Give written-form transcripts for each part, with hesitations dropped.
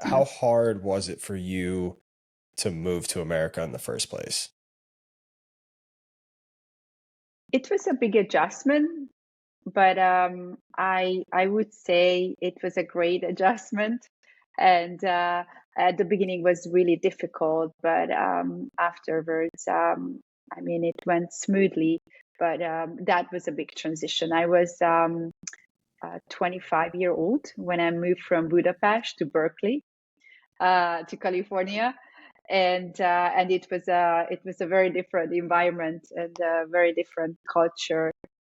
How hard was it for you to move to America in the first place? It was a big adjustment, but I would say it was a great adjustment. And at the beginning was really difficult, but afterwards, I mean, it went smoothly. But that was a big transition. I was 25-year-old when I moved from Budapest to Berkeley, to California, and it was a very different environment and a very different culture,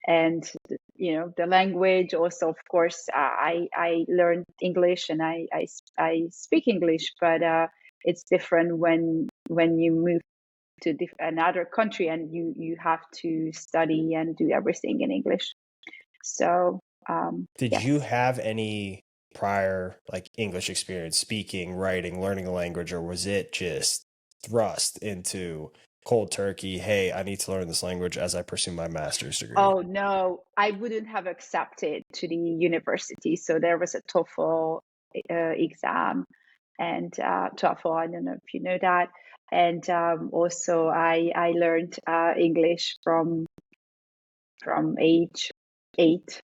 and the language also. Of course, I learned English and I speak English, but it's different when you move to another country and you have to study and do everything in English. So Did you yes. have any prior like English experience speaking, writing, learning a language, or was it just thrust into cold turkey? Hey, I need to learn this language as I pursue my master's degree. Oh no, I wouldn't have accepted to the university. So there was a TOEFL exam and TOEFL. I don't know if you know that. And also, I learned English from age 8.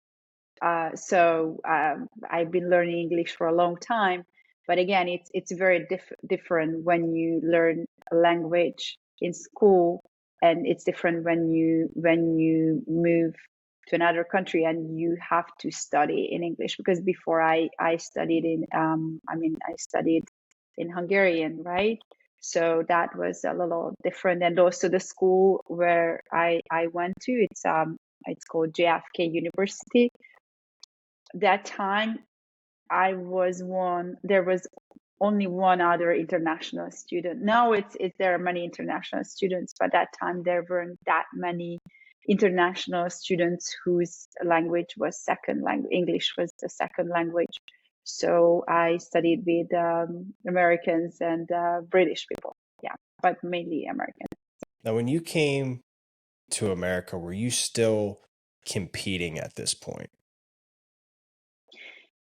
So I've been learning English for a long time. But again, it's very different when you learn a language in school, and it's different when you move to another country and you have to study in English. Because before I studied I studied in Hungarian, right? So that was a little different. And also the school where I went to, it's called JFK University. That time there was only one other international student. Now there are many international students, but that time there weren't that many international students whose language was second language. English was the second language. So I studied with Americans and British people. Yeah, but mainly Americans. Now, when you came to America, were you still competing at this point?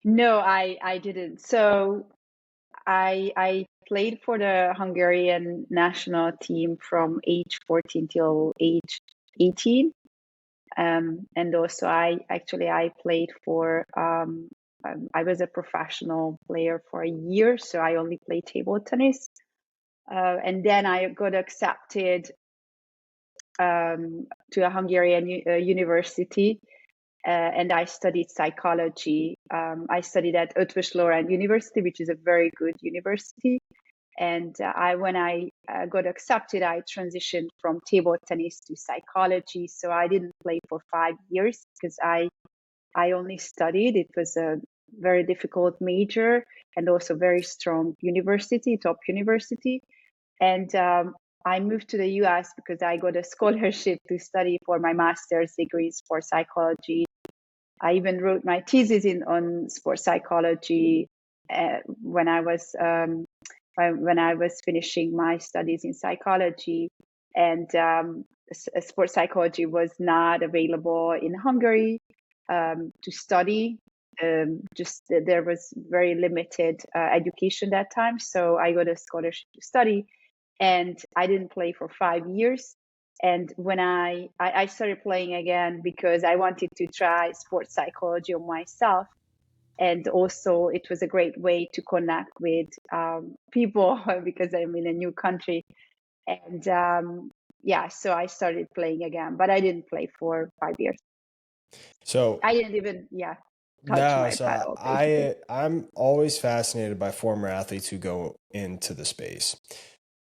No, I didn't. So I played for the Hungarian national team from age 14 till age 18. And also I played for I was a professional player for a year, so I only played table tennis. And then I got accepted to a Hungarian university, and I studied psychology. I studied at Eötvös Loránd University, which is a very good university. And when I got accepted, I transitioned from table tennis to psychology. So I didn't play for 5 years because I only studied. It was a very difficult major and also very strong university, top university. And I moved to the US because I got a scholarship to study for my master's degrees for psychology. I even wrote my thesis on sports psychology when I was finishing my studies in psychology, and sports psychology was not available in Hungary to study. Just there was very limited education that time, so I got a scholarship to study, and I didn't play for 5 years. And when I started playing again because I wanted to try sports psychology on myself, and also it was a great way to connect with people because I'm in a new country. And yeah, so I started playing again, but I didn't play for 5 years. So I didn't even touch no, my so paddle basically. I'm always fascinated by former athletes who go into the space.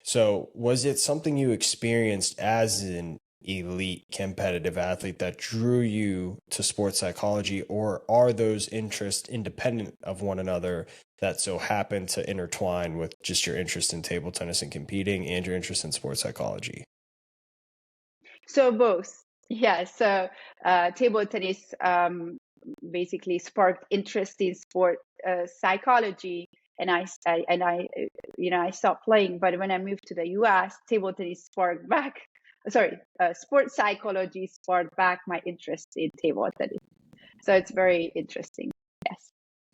So, was it something you experienced as an elite competitive athlete that drew you to sports psychology, or are those interests independent of one another that so happen to intertwine with just your interest in table tennis and competing and your interest in sports psychology? So both. Yeah, so table tennis basically sparked interest in sport psychology, and I stopped playing. But when I moved to the US, table tennis sparked back. Sorry, sports psychology sparked back my interest in table tennis. So it's very interesting. Yes.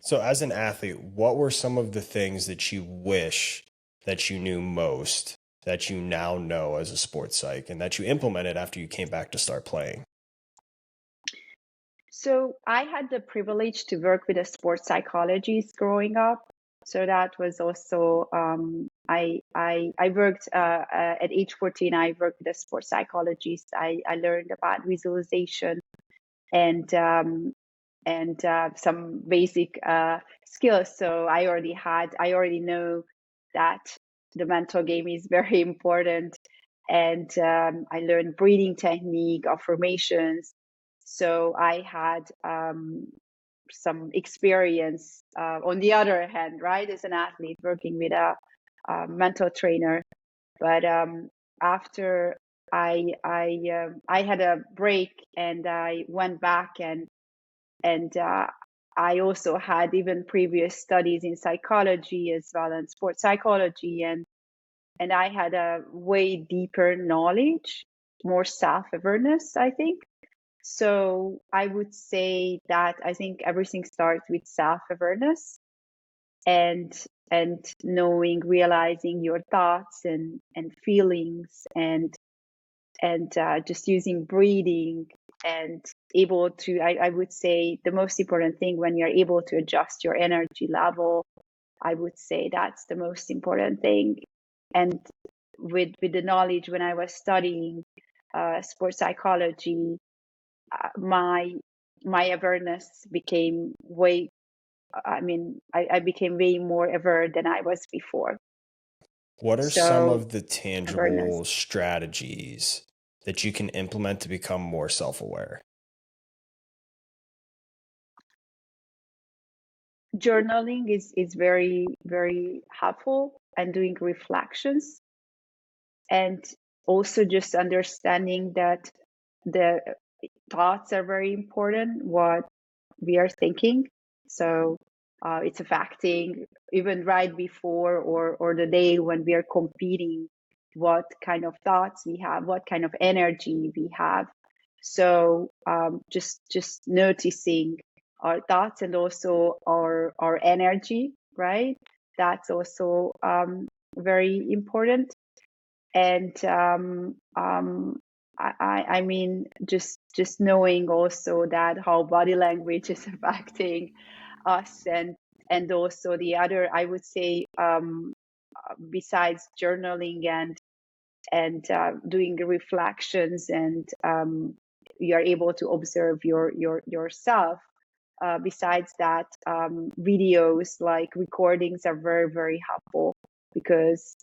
So, as an athlete, what were some of the things that you wish that you knew most that you now know as a sports psych and that you implemented after you came back to start playing? So I had the privilege to work with a sports psychologist growing up. So that was also I worked at age 14. I worked with a sports psychologist. I learned about visualization and some basic skills. So I already know that the mental game is very important. And I learned breathing technique, affirmations. So I had some experience on the other hand, right, as an athlete working with a mental trainer. But after I had a break and I went back and I also had even previous studies in psychology as well and sports psychology and I had a way deeper knowledge, more self-awareness, I think. So I would say that I think everything starts with self-awareness and knowing, realizing your thoughts and feelings and just using breathing and able to I would say the most important thing when you're able to adjust your energy level, I would say that's the most important thing. And with the knowledge when I was studying sports psychology, my awareness became way I became way more aware than I was before. What are some So of the awareness. tangible strategies that you can implement to become more self aware? Journaling is very, very helpful and doing reflections and also just understanding that the thoughts are very important, what we are thinking. So it's affecting even right before or the day when we are competing, what kind of thoughts we have, what kind of energy we have. So just noticing our thoughts and also our energy, right? That's also very important. And I mean, just knowing also that how body language is affecting us, and also the other, I would say, besides journaling and doing reflections, and you are able to observe yourself. Besides that, videos like recordings are very, very helpful because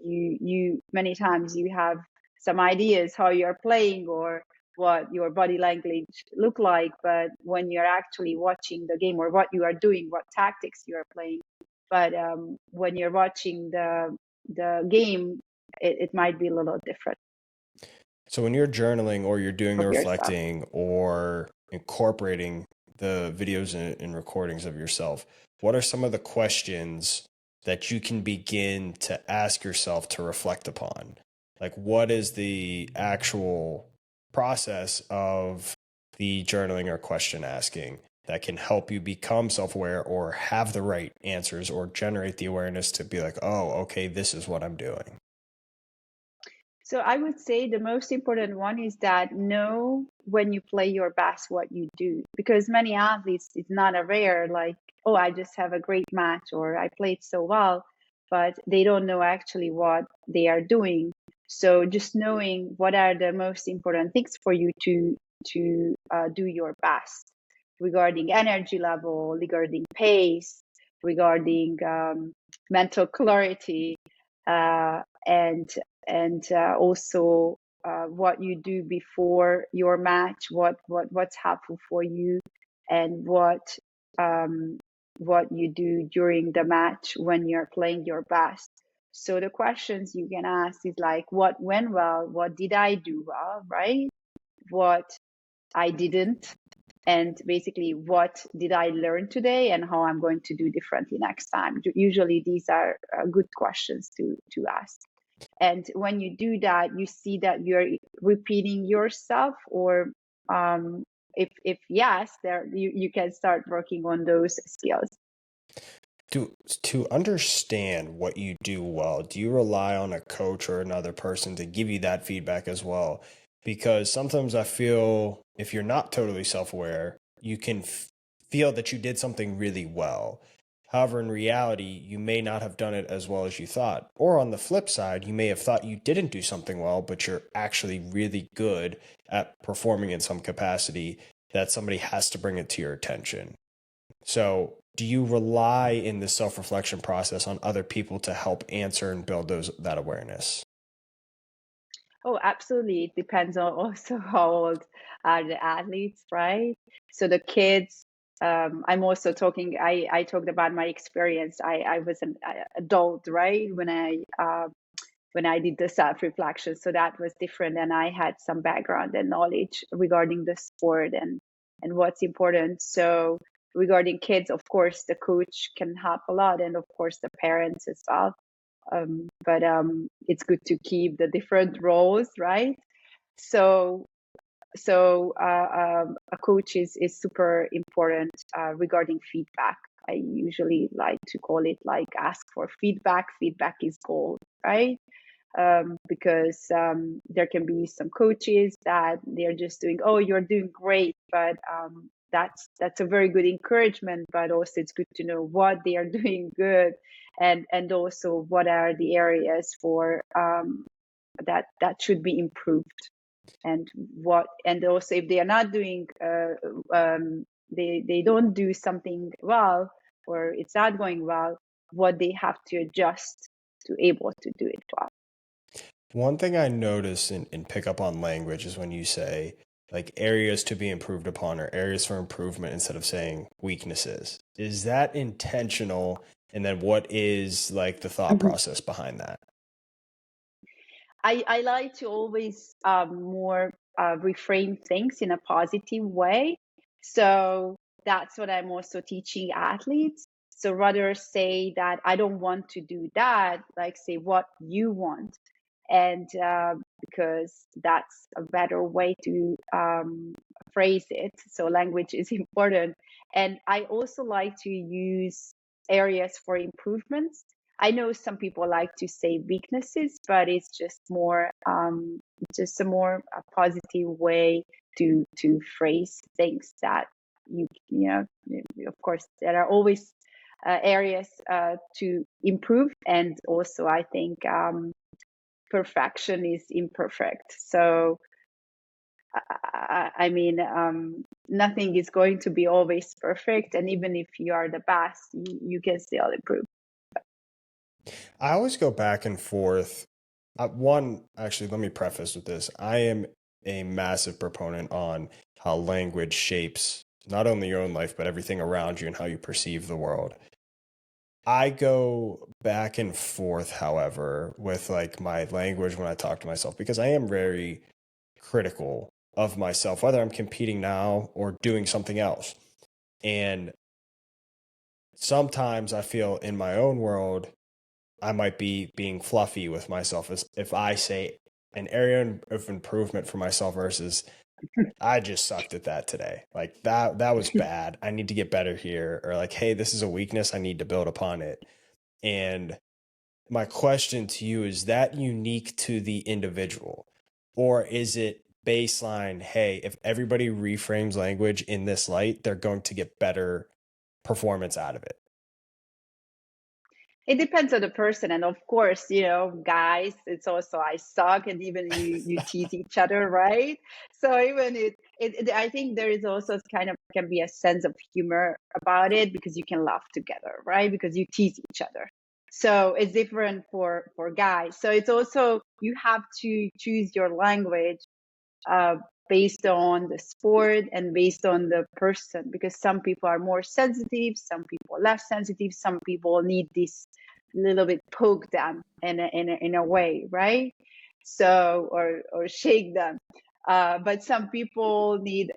you many times you have some ideas how you're playing or what your body language look like, but when you're actually watching the game or what you are doing, what tactics you are playing, but when you're watching the game, it might be a little different So, when you're journaling or you're doing the of yourself. reflecting or incorporating the videos and recordings of yourself, what are some of the questions that you can begin to ask yourself to reflect upon? Like, what is the actual process of the journaling or question asking that can help you become self aware or have the right answers or generate the awareness to be like, oh, okay, this is what I'm doing? So I would say the most important one is that know when you play your best what you do, because many athletes is not aware like, oh, I just have a great match or I played so well, but they don't know actually what they are doing. So just knowing what are the most important things for you to do your best regarding energy level, regarding pace, regarding mental clarity, and also what you do before your match, what's helpful for you, and what you do during the match when you're playing your best. So the questions you can ask is like, what went well, what did I do well, right? What I didn't, and basically what did I learn today and how I'm going to do differently next time. Usually these are good questions to ask. And when you do that, you see that you're repeating yourself or if yes, there you can start working on those skills. To understand what you do well, do you rely on a coach or another person to give you that feedback as well? Because sometimes I feel if you're not totally self-aware, you can feel that you did something really well. However, in reality, you may not have done it as well as you thought. Or on the flip side, you may have thought you didn't do something well, but you're actually really good at performing in some capacity that somebody has to bring it to your attention. So, do you rely in the self-reflection process on other people to help answer and build that awareness? Oh, absolutely. It depends on also how old are the athletes, right? So the kids, I'm also talking, I talked about my experience. I was an adult, right? When I did the self-reflection. So that was different. And I had some background and knowledge regarding the sport and what's important. So regarding kids, of course, the coach can help a lot, and of course the parents as well. But it's good to keep the different roles, right? So a coach is super important regarding feedback. I usually like to call it like ask for feedback. Feedback is gold, right? Because there can be some coaches that they're just doing, oh, you're doing great, but that's a very good encouragement. But also, it's good to know what they are doing good, and also what are the areas for that should be improved, and also if they are not doing they don't do something well, or it's not going well, what they have to adjust to able to do it well. One thing I notice and pick up on language is when you say like areas to be improved upon or areas for improvement instead of saying weaknesses. Is that intentional? And then what is like the thought Mhm. process behind that? I like to always more reframe things in a positive way. So that's what I'm also teaching athletes. So rather say that I don't want to do that, like say what you want. And because that's a better way to phrase it. So language is important. And I also like to use areas for improvements. I know some people like to say weaknesses, but it's just a more a positive way to phrase things that you know. Of course, there are always areas to improve, and also I think perfection is imperfect. So I mean, nothing is going to be always perfect, and even if you are the best, you can still improve. I always go back and forth. One, actually, let me preface with this. I am a massive proponent on how language shapes not only your own life, but everything around you and how you perceive the world. I go back and forth, however, with like my language when I talk to myself because I am very critical of myself, whether I'm competing now or doing something else. And sometimes I feel in my own world, I might be being fluffy with myself as if I say an area of improvement for myself versus I just sucked at that today. Like that was bad. I need to get better here. Or like, hey, this is a weakness. I need to build upon it. And my question to you is that unique to the individual? Or is it baseline, hey, if everybody reframes language in this light, they're going to get better performance out of it? It depends on the person, and of course, guys, it's also I suck, and even you tease each other, right? So even I think there is also kind of can be a sense of humor about it because you can laugh together, right? Because you tease each other. So it's different for guys. So it's also you have to choose your language uh, based on the sport and based on the person, because some people are more sensitive, some people are less sensitive, some people need this little bit poke them in a way, right? So or shake them, but some people need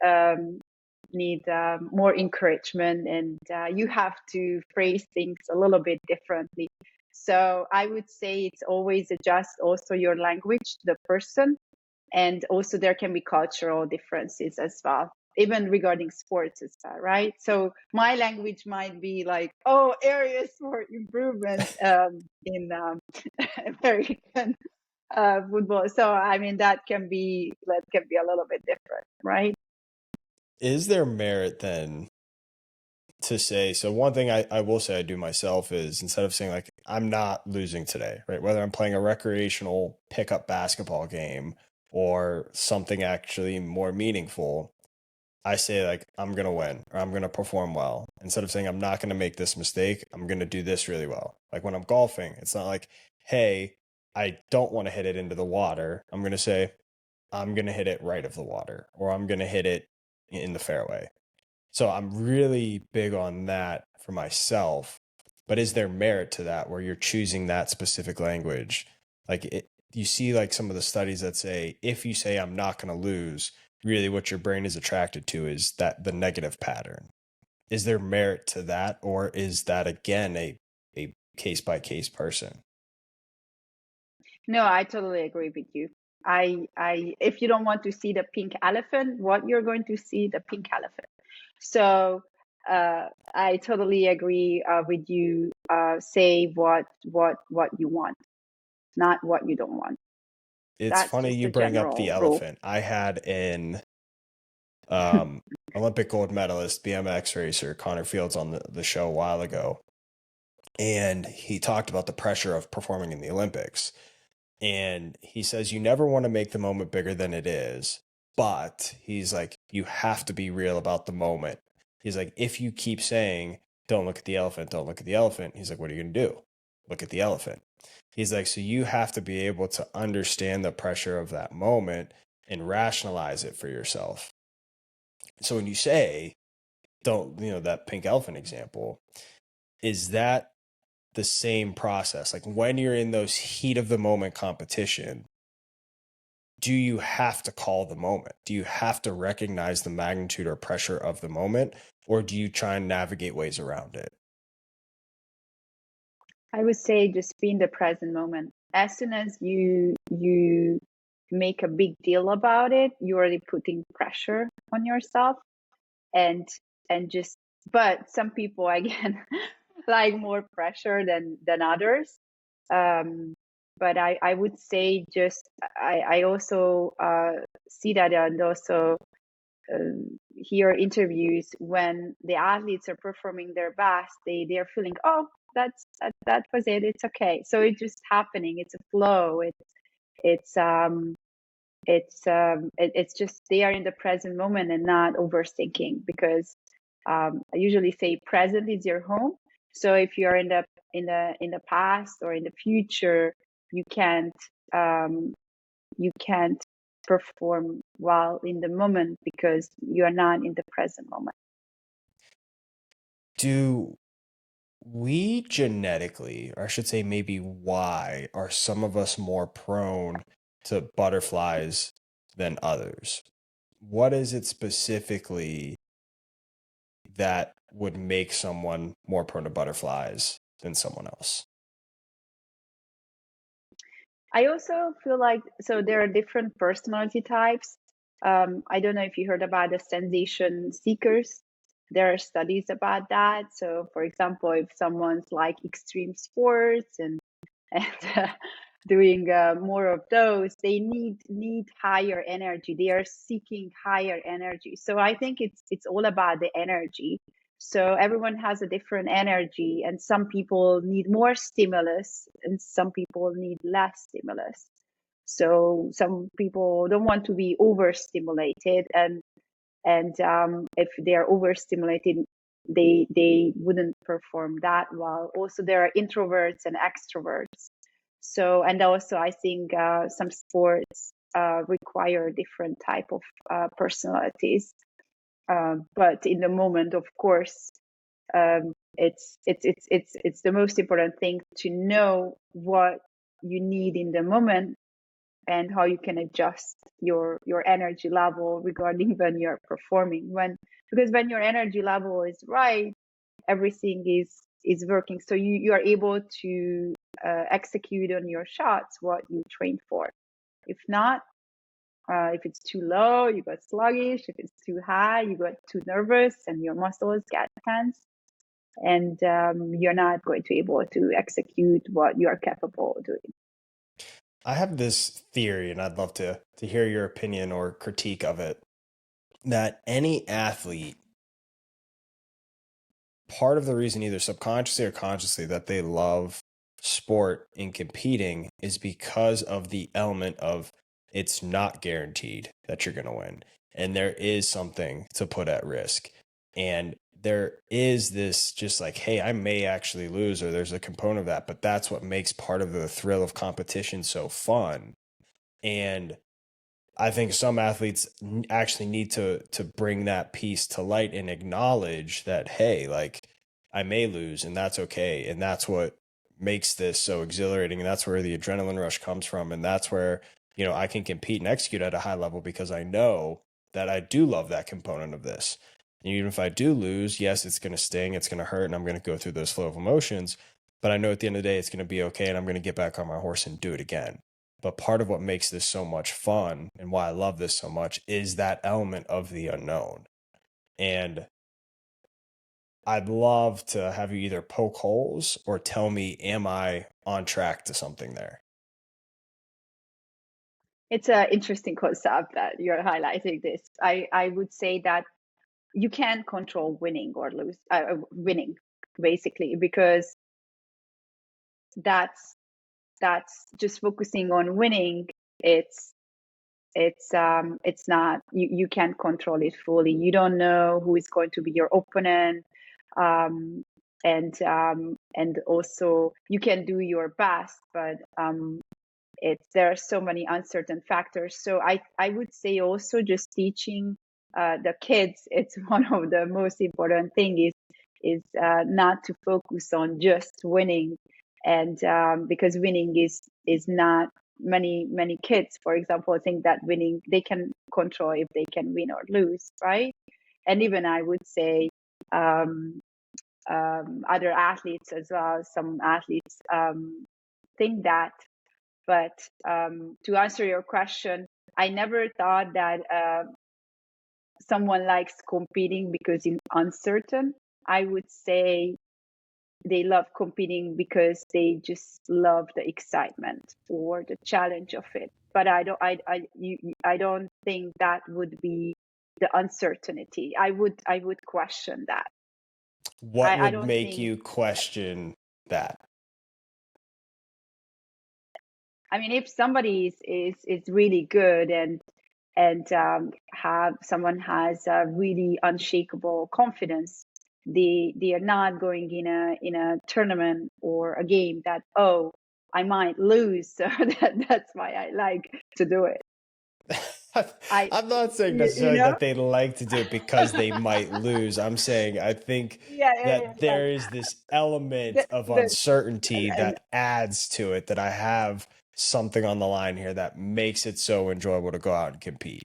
more encouragement, and you have to phrase things a little bit differently. So I would say it's always adjust also your language to the person, and also there can be cultural differences as well. even regarding sports as well, right? So my language might be like, oh, areas for improvement in American football. So I mean that can be a little bit different, right? Is there merit then to say, so one thing I will say I do myself is, instead of saying like I'm not losing today, right? Whether I'm playing a recreational pickup basketball game or something actually more meaningful, I say like I'm gonna win or I'm gonna perform well. Instead of saying I'm not gonna make this mistake, I'm gonna do this really well. Like when I'm golfing, it's not like, hey, I don't want to hit it into the water. I'm gonna say I'm gonna hit it right of the water, or I'm gonna hit it in the fairway. So I'm really big on that for myself. But is there merit to that where you're choosing that specific language? Like you see like some of the studies that say if you say I'm not going to lose, really what your brain is attracted to is that the negative pattern. Is there merit to that, or is that again a case by case person? No, I totally agree with you. If you don't want to see the pink elephant, what you're going to see the pink elephant. So I totally agree with you. Say what you want, not what you don't want. It's That's funny just you a bring up the general rule. elephant. I had an um, Olympic gold medalist, BMX racer Connor Fields on the show a while ago. And he talked about the pressure of performing in the Olympics. And he says, you never want to make the moment bigger than it is. But he's like, you have to be real about the moment. He's like, if you keep saying, don't look at the elephant, don't look at the elephant, he's like, what are you going to do? Look at the elephant. He's like, so you have to be able to understand the pressure of that moment and rationalize it for yourself. So when you say, don't, that pink elephant example, is that the same process? Like when you're in those heat of the moment competition, do you have to call the moment? Do you have to recognize the magnitude or pressure of the moment? Or do you try and navigate ways around it? I would say just be in the present moment. As soon as you make a big deal about it, you're already putting pressure on yourself, and just, but some people again like more pressure than others. But I would say just I also see that, and also hear interviews when the athletes are performing their best, they're feeling, oh, that was it, it's okay. So it's just happening, it's a flow, it's it's just they are in the present moment and not overthinking, because I usually say present is your home. So if you're in the past or in the future, you can't um, you can't perform well in the moment because you are not in the present moment. Do we genetically, or I should say maybe why, are some of us more prone to butterflies than others? What is it specifically that would make someone more prone to butterflies than someone else? I also feel like, so there are different personality types. I don't know if you heard about the sensation seekers. There are studies about that. So, for example, if someone's like extreme sports and doing more of those, they need higher energy. They are seeking higher energy. So I think it's all about the energy. So everyone has a different energy, and some people need more stimulus and some people need less stimulus. So some people don't want to be overstimulated, and if they are overstimulated, they wouldn't perform that well. Also, there are introverts and extroverts. So, and also I think some sports require different type of personalities. But in the moment, of course, it's the most important thing to know what you need in the moment and how you can adjust your energy level regarding when you're performing. Because when your energy level is right, everything is working. So you are able to execute on your shots what you trained for. If not, If it's too low, you got sluggish. If it's too high, you got too nervous and your muscles get tense, and you're not going to be able to execute what you're capable of doing. I have this theory, and I'd love to hear your opinion or critique of it, that any athlete, part of the reason, either subconsciously or consciously, that they love sport and competing is because of the element of it's not guaranteed that you're going to win. And there is something to put at risk. And there is this just like, hey, I may actually lose, or there's a component of that, but that's what makes part of the thrill of competition so fun. And I think some athletes actually need to bring that piece to light and acknowledge that, hey, like I may lose and that's okay. And that's what makes this so exhilarating. And that's where the adrenaline rush comes from. And that's where, I can compete and execute at a high level because I know that I do love that component of this. And even if I do lose, yes, it's going to sting, it's going to hurt, and I'm going to go through those flow of emotions. But I know at the end of the day, it's going to be okay. And I'm going to get back on my horse and do it again. But part of what makes this so much fun and why I love this so much is that element of the unknown. And I'd love to have you either poke holes or tell me, am I on track to something there? It's an interesting concept that you're highlighting this. I would say that you can't control winning or lose, winning basically, because that's just focusing on winning. It's not, you can't control it fully. You don't know who is going to be your opponent, and also you can do your best, but there are so many uncertain factors. So I would say also just teaching the kids, it's one of the most important thing is not to focus on just winning, and because winning is not, many kids, for example, think that winning, they can control if they can win or lose, right? And even I would say other athletes as well, some athletes think that. But to answer your question, I never thought that someone likes competing because it's uncertain. I would say they love competing because they just love the excitement or the challenge of it. But I don't think that would be the uncertainty. I would question that. What I would don't make think. you question that? I mean, if somebody is really good and have someone has a really unshakable confidence, they are not going in a tournament or a game that, oh, I might lose, so that's why I like to do it. I I'm not saying you necessarily know that they like to do it because they might lose. I'm saying I think yeah, that there is this element of the uncertainty and that adds to it, that I have something on the line here that makes it so enjoyable to go out and compete.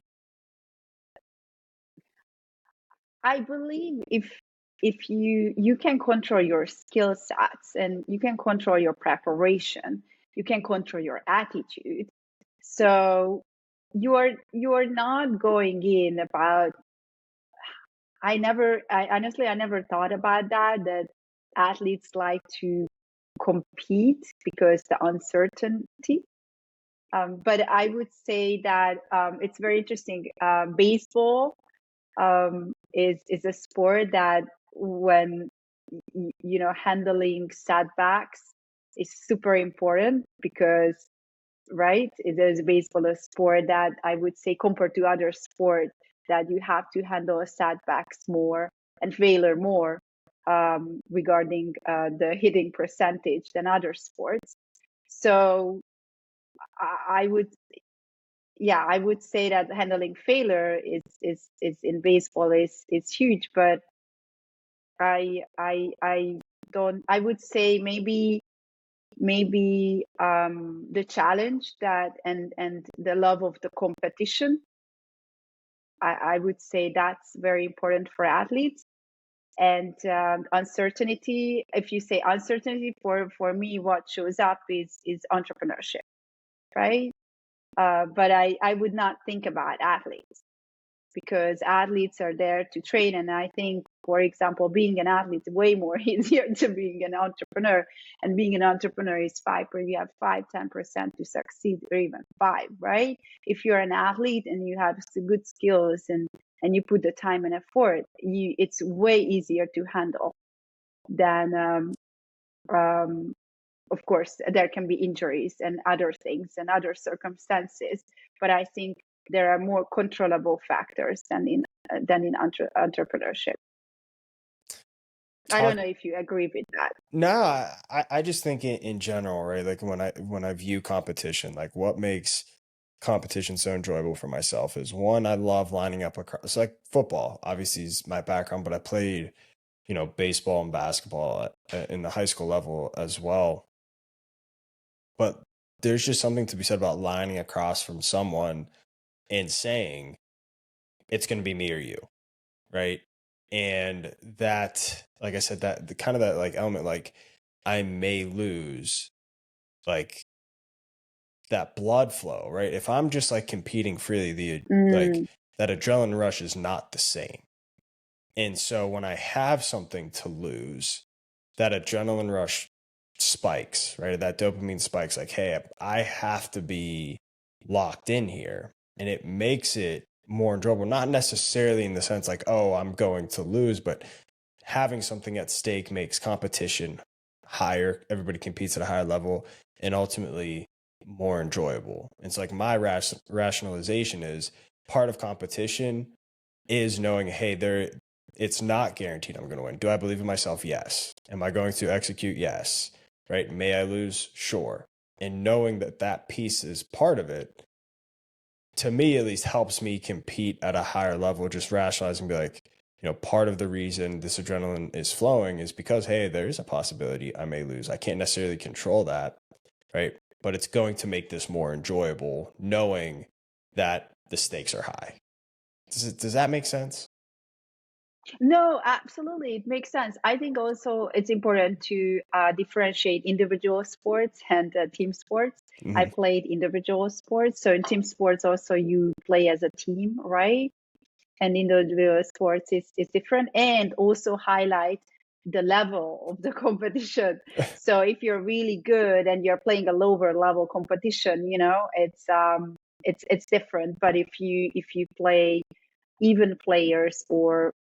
I believe if you can control your skill sets and you can control your preparation, you can control your attitude. So you are not going in about, I honestly I never thought about that athletes like to compete because the uncertainty. But I would say that it's very interesting. Baseball is a sport that when handling setbacks is super important, because right, there's baseball a sport that I would say, compared to other sports, that you have to handle setbacks more and failure more, regarding the hitting percentage than other sports. So I would, yeah, I would say that handling failure is in baseball is huge. But I don't, I would say maybe the challenge that and the love of the competition, I would say that's very important for athletes. And uncertainty, if you say uncertainty, for me what shows up is entrepreneurship, right? But I would not think about athletes, because athletes are there to train. And I think, for example, being an athlete is way more easier to being an entrepreneur. And being an entrepreneur is 5%, you have 5-10% to succeed, or even 5, right? If you're an athlete and you have good skills and you put the time and effort, it's way easier to handle than, of course, there can be injuries and other things and other circumstances, but I think there are more controllable factors than in entrepreneurship. I don't know if you agree with that. No, I just think in general, right? Like when I view competition, like what makes competition so enjoyable for myself is, one, I love lining up across, like football obviously is my background, but I played, baseball and basketball in the high school level as well. But there's just something to be said about lining across from someone and saying it's going to be me or you, right? And that, like I said, that the kind of that like element, like I may lose, like that blood flow, right? If I'm just like competing freely, like that adrenaline rush is not the same. And so when I have something to lose, that adrenaline rush spikes, right? That dopamine spikes, like, hey, I have to be locked in here. And it makes it more enjoyable, not necessarily in the sense like, oh, I'm going to lose, but having something at stake makes competition higher. Everybody competes at a higher level and ultimately more enjoyable. It's like my rationalization is part of competition is knowing, hey, it's not guaranteed I'm going to win. Do I believe in myself? Yes. Am I going to execute? Yes. Right? May I lose? Sure. And knowing that that piece is part of it, to me at least, helps me compete at a higher level, just rationalizing, be like, part of the reason this adrenaline is flowing is because, hey, there is a possibility I may lose. I can't necessarily control that, right? But it's going to make this more enjoyable knowing that the stakes are high. Does that make sense? No, absolutely. It makes sense. I think also it's important to differentiate individual sports and team sports. I played individual sports. So in team sports, also you play as a team, right? And individual sports is different, and also highlight the level of the competition. So if you're really good and you're playing a lower level competition, it's different. But if you play even players or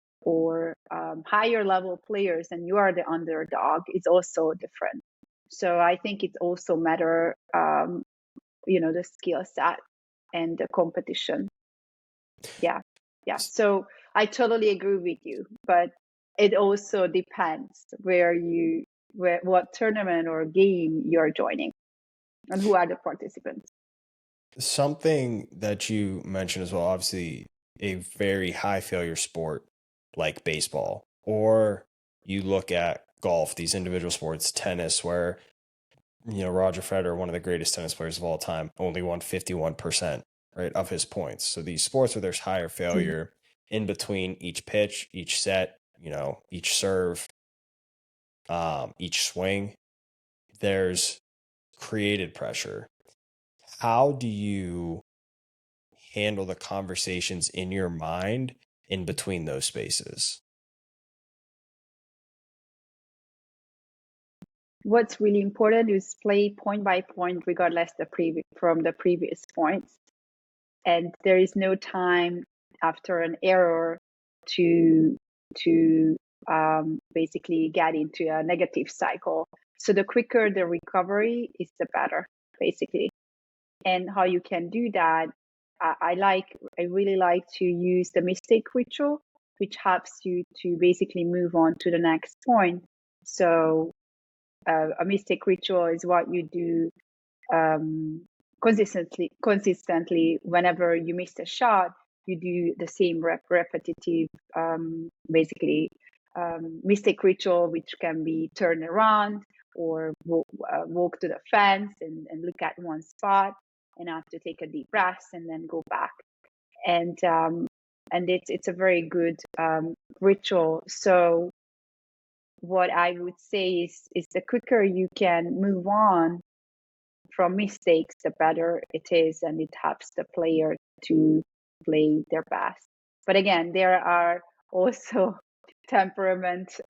higher level players and you are the underdog, it's also different. So I think it also matter, the skill set and the competition. Yeah. So I totally agree with you, but it also depends what tournament or game you're joining and who are the participants. Something that you mentioned as well, obviously a very high failure sport like baseball, or you look at golf, these individual sports, tennis, where, Roger Federer, one of the greatest tennis players of all time, only won 51%, right, of his points. So these sports where there's higher failure in between each pitch, each set, each serve, each swing, there's created pressure. How do you handle the conversations in your mind in between those spaces? What's really important is play point by point, regardless from the previous points. And there is no time after an error to basically get into a negative cycle. So the quicker the recovery is, the better, basically. And how you can do that, I really like to use the mistake ritual, which helps you to basically move on to the next point. So a mistake ritual is what you do consistently. Whenever you miss a shot, you do the same repetitive mistake ritual, which can be turn around or walk to the fence and look at one spot and have to take a deep breath and then go back. And it's a very good ritual. So what I would say is the quicker you can move on from mistakes, the better it is, and it helps the player to play their best. But again, there are also temperament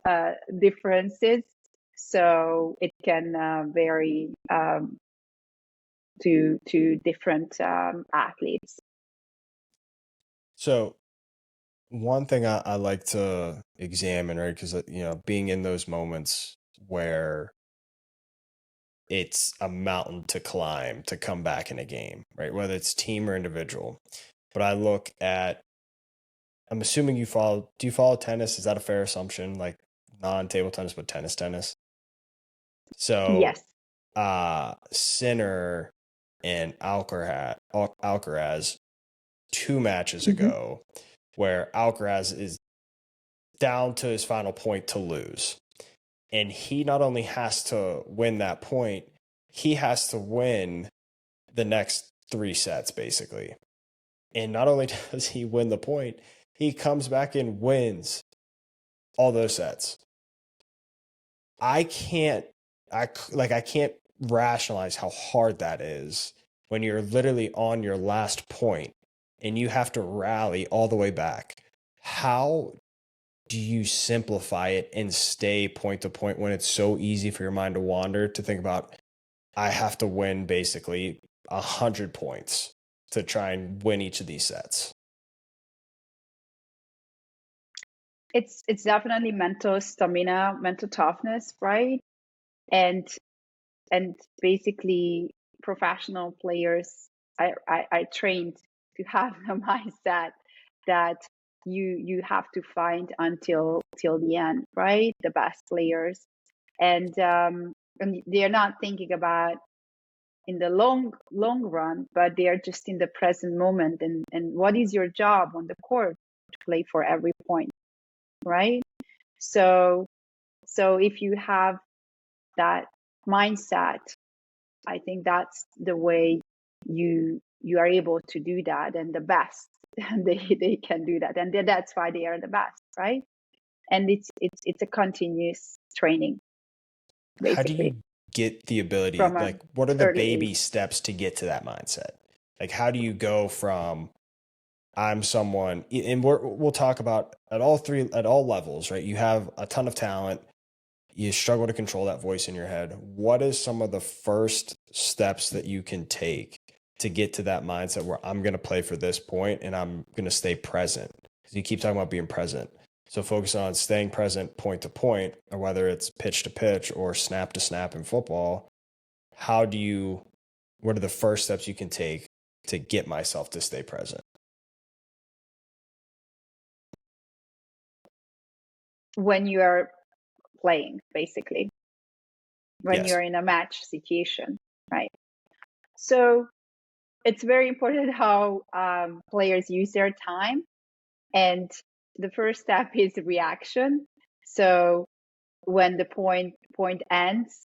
differences, so it can vary to different athletes. So one thing I like to examine, right? Because being in those moments where it's a mountain to climb to come back in a game, right? Whether it's team or individual. But I look at, I'm assuming do you follow tennis? Is that a fair assumption? Like non-table tennis, but tennis. So, Yes. Sinner and Alcaraz 2 matches Mm-hmm. ago, where Alcaraz is down to his final point to lose. And he not only has to win that point, he has to win the next 3 sets, basically. And not only does he win the point, he comes back and wins all those sets. I can't rationalize how hard that is when you're literally on your last point and you have to rally all the way back. How do you simplify it and stay point to point when it's so easy for your mind to wander to think about, I have to win basically 100 points to try and win each of these sets? It's definitely mental stamina, mental toughness, right? And basically professional players, I trained to have the mindset that you have to find until till the end, right? The best players, and they're not thinking about in the long run, but they are just in the present moment. And what is your job on the court? To play for every point, right? So if you have that mindset, I think that's the way you are able to do that, and the best they can do that, and that's why they are the best, right? And it's a continuous training, How do basically, you get the ability, from an like, what are the early baby age. steps to get to that mindset? Like, how do you go from I'm someone, and we'll talk about at all levels, right? You have a ton of talent. You struggle to control that voice in your head. What is some of the first steps that you can take to get to that mindset where I'm going to play for this point and I'm going to stay present? Because you keep talking about being present. So focus on staying present point to point, or whether it's pitch to pitch or snap to snap in football. What are the first steps you can take to get myself to stay present? When you are playing, basically, when Yes. you're in a match situation, right? So it's very important how players use their time, and the first step is reaction. So when the point ends,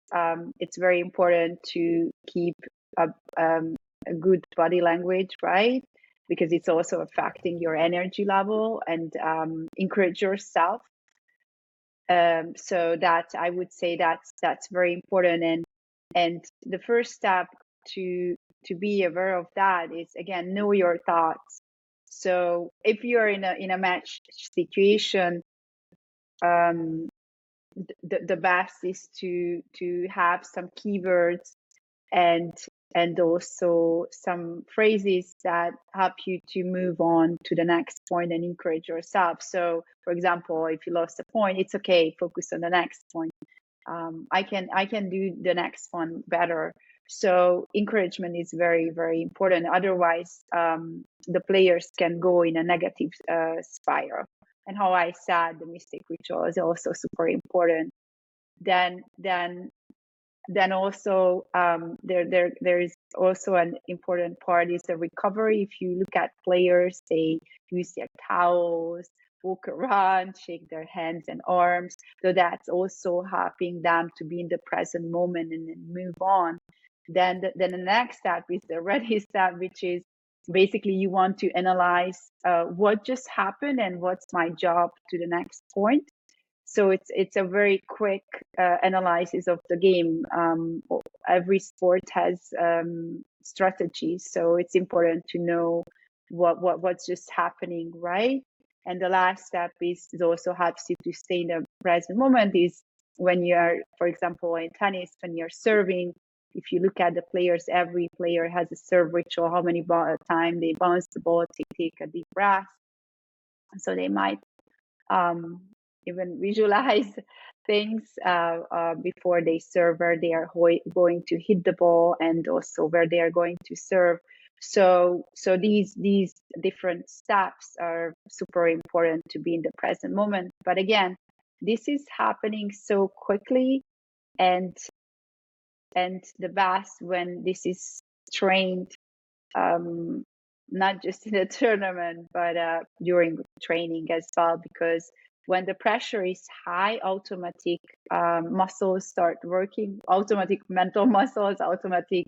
it's very important to keep a good body language, right? Because it's also affecting your energy level, and encourage yourself. So that, I would say, that's very important. And the first step to be aware of that is, again, know your thoughts. So if you're in a match situation, the best is to have some keywords and also some phrases that help you to move on to the next point and encourage yourself. So, for example, if you lost a point, it's okay, focus on the next point. I can do the next one better. So encouragement is very, very important. Otherwise, the players can go in a negative spiral. And how I said, the mistake ritual is also super important. Then also there is also an important part is the recovery. If you look at players, they use their towels, walk around, shake their hands and arms. So that's also helping them to be in the present moment and then move on. Then the next step is the ready step, which is basically you want to analyze what just happened and what's my job to the next point. So it's a very quick analysis of the game. Every sport has strategies, so it's important to know what's just happening, right? And the last step is it also helps you to stay in the present moment. Is when you are, for example, in tennis, when you're serving. If you look at the players, every player has a serve ritual. How many time they bounce the ball, take a deep breath. So they might even visualize things before they serve, where they are going to hit the ball and also where they are going to serve. So these different steps are super important to be in the present moment. But again, this is happening so quickly, and the best when this is trained, not just in a tournament, but during training as well, because when the pressure is high, automatic muscles start working, automatic mental muscles, automatic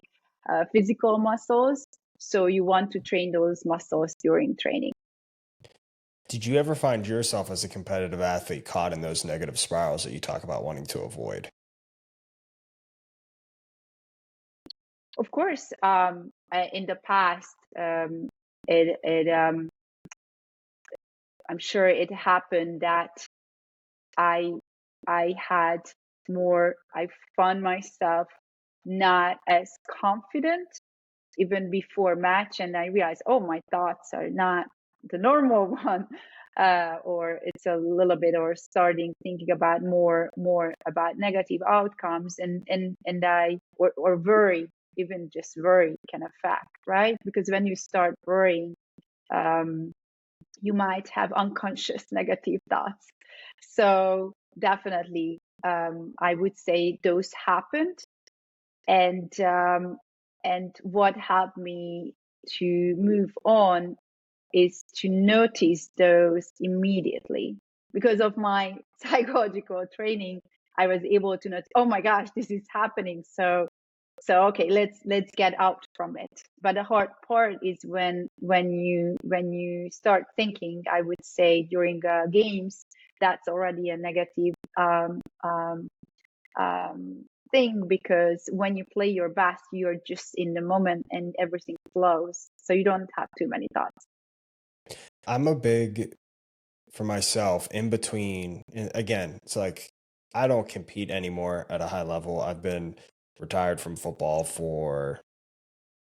physical muscles. So you want to train those muscles during training. Did you ever find yourself as a competitive athlete caught in those negative spirals that you talk about wanting to avoid? Of course, in the past, it I'm sure it happened that I had more, I found myself not as confident even before match, and I realized, oh, my thoughts are not the normal one, or it's a little bit, or starting thinking about more about negative outcomes, and I or worry, even just worry can affect, right? Because when you start worrying, you might have unconscious negative thoughts. So definitely, I would say those happened, and what helped me to move on is to notice those immediately. Because of my psychological training, I was able to notice, oh my gosh, this is happening. So okay, let's get out from it. But the hard part is when you start thinking, I would say during games, that's already a negative thing, because when you play your best, you're just in the moment and everything flows, so you don't have too many thoughts. I'm a big, for myself, in between. And again, it's like I don't compete anymore at a high level. I've been retired from football for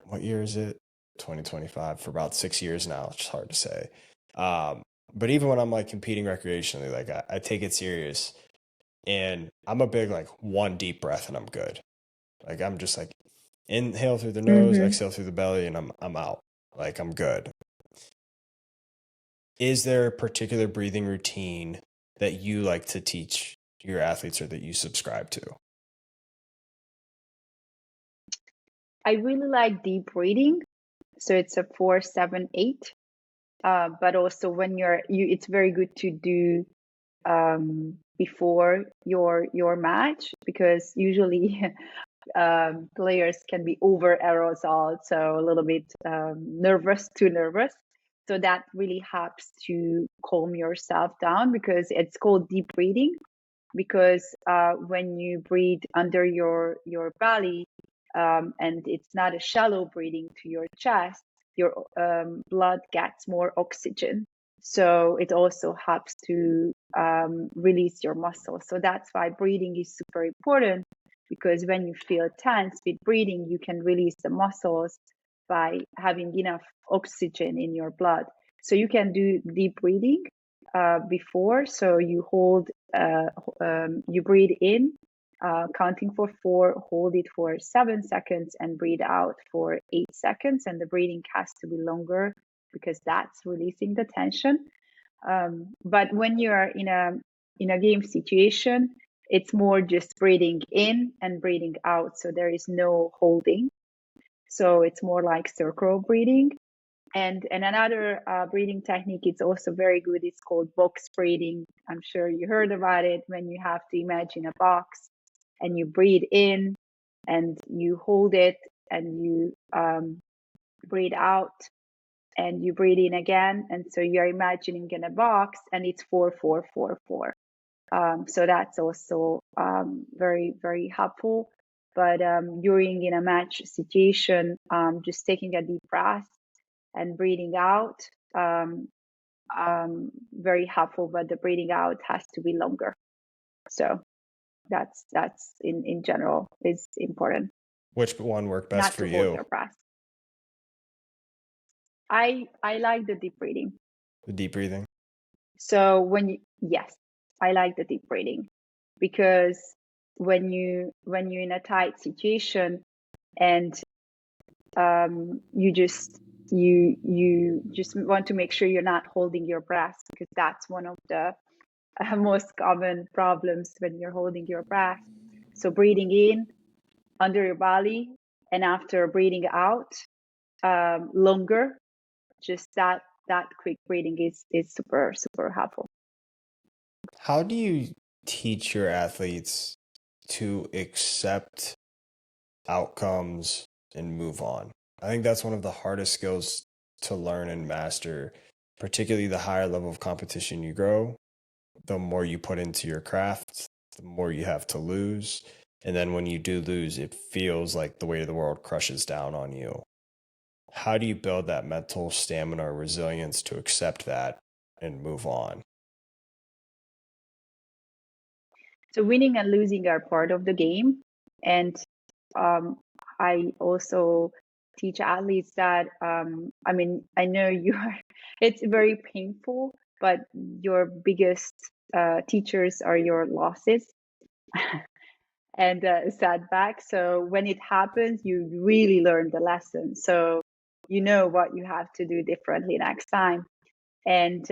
what year is it? 2025, for about 6 years now. It's hard to say. Um, but even when I'm like competing recreationally, like I take it serious, and I'm a big like one deep breath and I'm good. Like I'm just like inhale through the nose, Mm-hmm. exhale through the belly, and I'm out. Like I'm good. Is there a particular breathing routine that you like to teach your athletes or that you subscribe to? I really like deep breathing, so it's a 4-7-8. But also when it's very good to do before your match, because usually players can be over aerosol, so a little bit too nervous. So that really helps to calm yourself down, because it's called deep breathing. Because when you breathe under your belly, and it's not a shallow breathing to your chest, your blood gets more oxygen. So it also helps to release your muscles. So that's why breathing is super important, because when you feel tense with breathing, you can release the muscles by having enough oxygen in your blood. So you can do deep breathing before. So you hold, you breathe in, counting for 4, hold it for 7 seconds, and breathe out for 8 seconds. And the breathing has to be longer, because that's releasing the tension. But when you are in a game situation, it's more just breathing in and breathing out. So there is no holding. So it's more like circle breathing. And another breathing technique is also very good. It's called box breathing. I'm sure you heard about it, when you have to imagine a box and you breathe in and you hold it, and you breathe out and you breathe in again. And so you're imagining in a box, and it's 4-4-4-4. So that's also very, very helpful. But during in a match situation, just taking a deep breath and breathing out, very helpful. But the breathing out has to be longer. So that's in general is important. Which one worked best Not for to hold you? your breath. I like the deep breathing. The deep breathing? So yes, I like the deep breathing, because when you're in a tight situation and you just want to make sure you're not holding your breath, because that's one of the most common problems when you're holding your breath. So breathing in under your belly, and after breathing out longer, just that quick breathing is super, super helpful. How do you teach your athletes to accept outcomes and move on? I think that's one of the hardest skills to learn and master, particularly the higher level of competition you grow, the more you put into your craft, the more you have to lose. And then when you do lose, it feels like the weight of the world crushes down on you. How do you build that mental stamina or resilience to accept that and move on? So winning and losing are part of the game, and I also teach athletes that I mean, I know you are it's very painful, but your biggest teachers are your losses and setbacks. So when it happens, you really learn the lesson, so you know what you have to do differently next time. And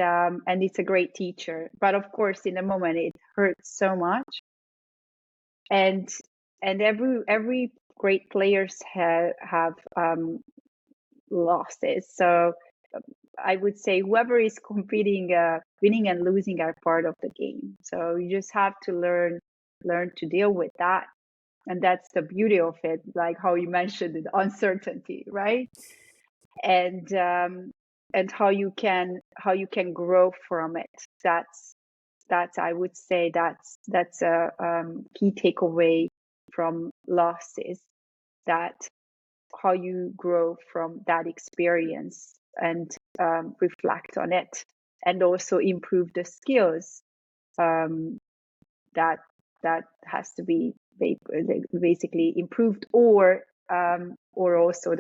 it's a great teacher, but of course in the moment it hurts so much. And every great players have losses. So I would say whoever is competing, winning and losing are part of the game. So you just have to learn to deal with that, and that's the beauty of it. Like how you mentioned the uncertainty, right? And how you can grow from it. That's I would say that's a key takeaway from losses, that how you grow from that experience and reflect on it, and also improve the skills that has to be basically improved, or also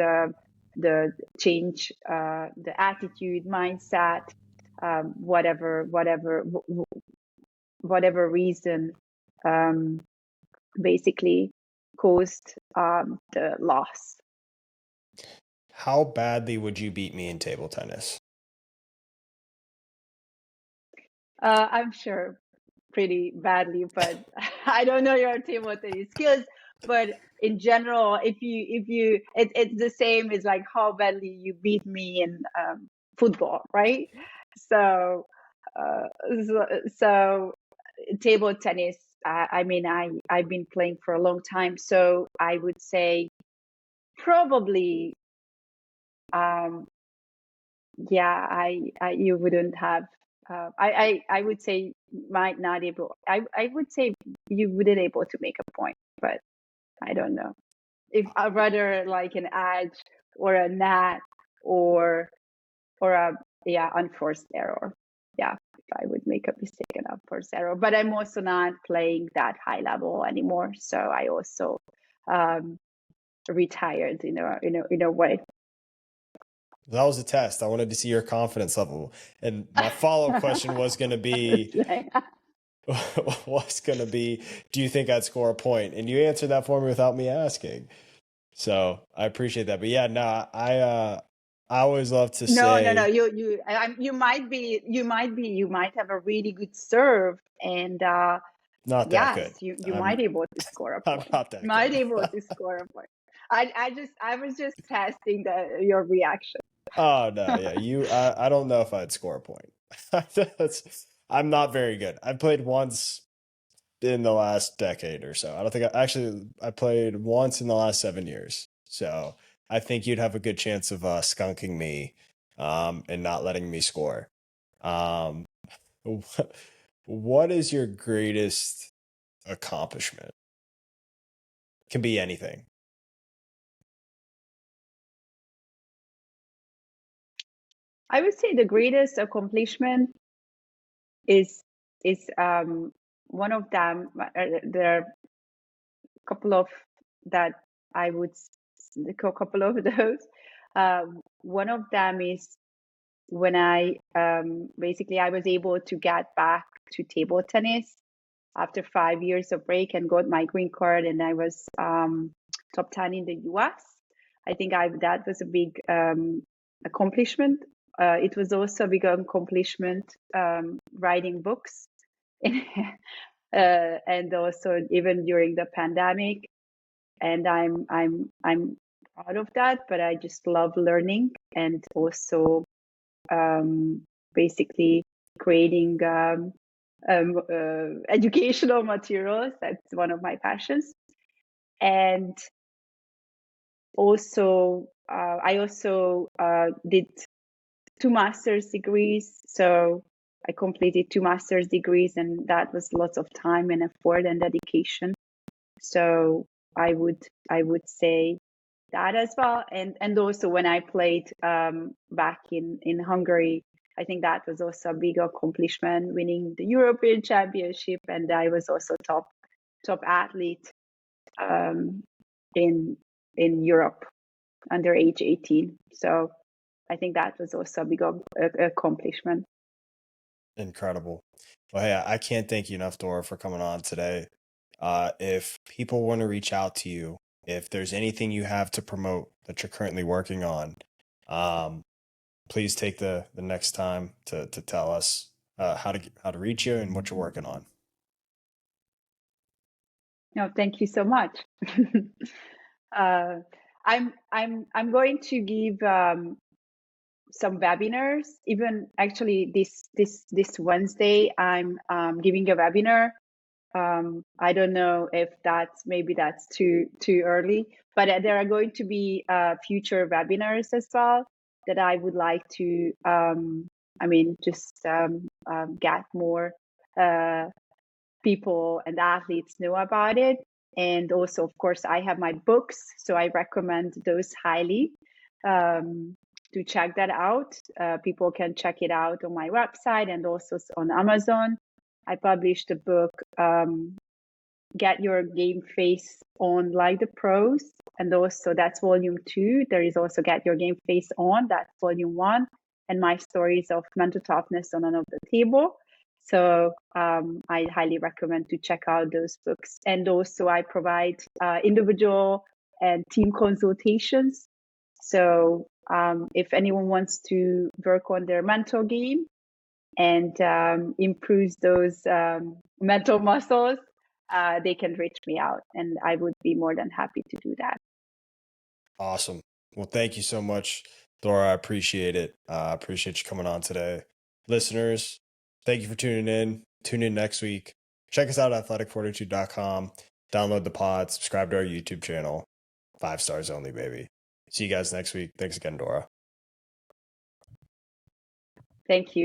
the change the attitude, mindset, whatever reason basically caused the loss. How badly would you beat me in table tennis? I'm sure pretty badly, but I don't know your table tennis skills. But in general, if you it's the same as like how badly you beat me in football, right? So uh, so table tennis, I mean, I've been playing for a long time, so I would say probably yeah, I you wouldn't have I would say might not able I would say you wouldn't able to make a point, but I don't know if I'd rather like an edge or a net, or a unforced error. Yeah, if I would make a mistake, an unforced error. But I'm also not playing that high level anymore, so I also retired in a way. That was a test. I wanted to see your confidence level. And my follow-up question was going to be, do you think I'd score a point? And you answered that for me without me asking. So I appreciate that. But yeah, no, I always love to No, say, you might have a really good serve, and not that yes, good. you might able to score a I'm point. not that Might good. able to score a point. I was just testing your reaction. Oh no, yeah, I don't know if I'd score a point. I'm not very good. I played once in the last decade or so. I don't think I played once in the last 7 years. So I think you'd have a good chance of skunking me and not letting me score. Um, What is your greatest accomplishment? Can be anything. I would say the greatest accomplishment is one of them. There are a couple of that I would a couple of those. One of them is when I basically I was able to get back to table tennis after 5 years of break and got my green card, and I was top 10 in the US. I think that was a big accomplishment. It was also a big accomplishment writing books, and also even during the pandemic. And I'm proud of that. But I just love learning and also basically creating educational materials. That's one of my passions. And also, I also did 2 master's degrees. So I completed 2 master's degrees, and that was lots of time and effort and dedication. So I would say that as well. And also when I played back in Hungary, I think that was also a big accomplishment, winning the European Championship, and I was also top athlete in Europe under age 18. So I think that was also a big accomplishment. Incredible. Well, hey, I can't thank you enough, Dora, for coming on today. If people want to reach out to you, if there's anything you have to promote that you're currently working on, um, please take the next time to tell us how to reach you and what you're working on. No, thank you so much. I'm going to give some webinars. Even actually this Wednesday, I'm giving a webinar. I don't know if maybe that's too early, but there are going to be future webinars as well that I would like to get more people and athletes know about it. And also, of course, I have my books, so I recommend those highly to check that out. People can check it out on my website and also on Amazon. I published a book, Get Your Game Face On Like the Pros, and also that's volume 2. There is also Get Your Game Face On, that's volume 1, and my stories of mental toughness on and off the table. So I highly recommend to check out those books. And also I provide individual and team consultations. So if anyone wants to work on their mental game and improve those mental muscles, they can reach me out, and I would be more than happy to do that. Awesome. Well, thank you so much, Dora. I appreciate it. I appreciate you coming on today. Listeners, thank you for tuning in. Tune in next week. Check us out at athleticfortitude.com. Download the pod, subscribe to our YouTube channel. 5 stars only, baby. See you guys next week. Thanks again, Dora. Thank you.